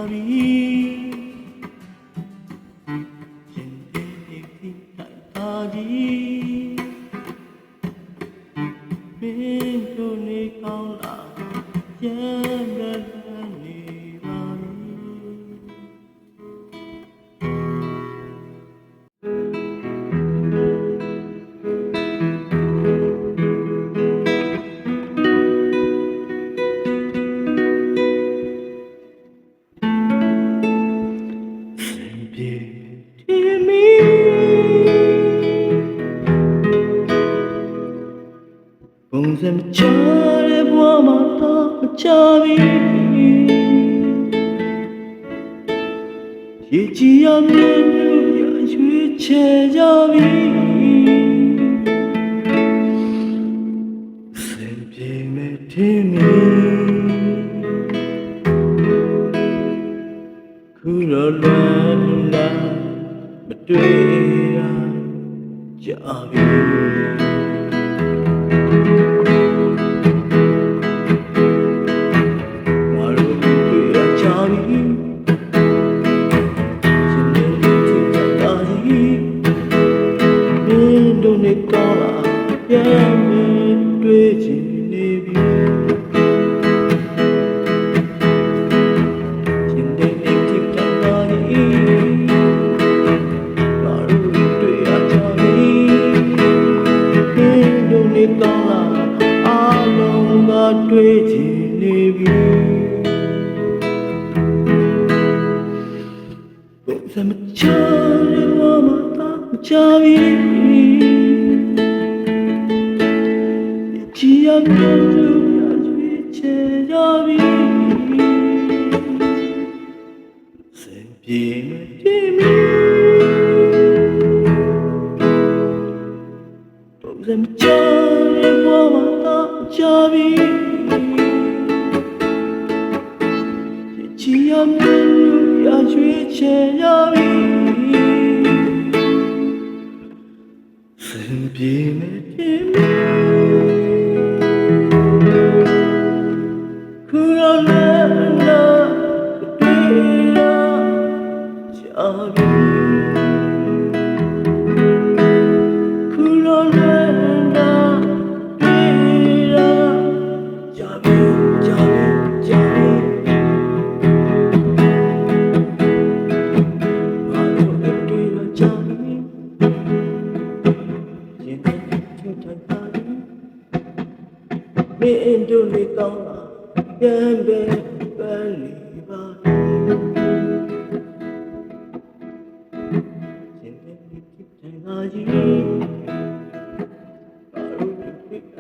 ပြီရင်လေးလေးတိုက်ပါသည်မင်းတို့နေကောင်းလာရမ်းရမ်းနေပါပုံစံမချတဲ့ဘဝမှာတော့မချပြီရေကြီးရမြင်လို့ရရွေးချယ်ကြပြီစင်ပြေမဲ့ထင်မီခုတော့လွမ်းလာမတွေ့ရကြပြီကောင်းလာပြန်တွေ့ချင်နေပြီရှင်တဲ့နေ့ထိတိုင်ပါသည်ဘာလို့တွေ့ရကြပြီဘယ်လိုနေကောင်းလာအားလုံးကတွေ့ချင်နေပြီဘယ်စမချတဲ့ဘဝမှာတော့ကြပြီရမြင်လို့ရရွေးချယ်ကြပြီစင်ပြေမဲ့တင်မီပုံစံချတဲ့ဘဝမှာတော့ကြပြီရမြင်လို့ရရွေးချယ်ကြပြီစင်ပြေမဲ့တင်မီမင်းတို့နေကောင်းလာပြန်ပဲပန်းလီပါရှင်တဲ့ဒီတိုင်းလာကြီးဘာလို့ဒီက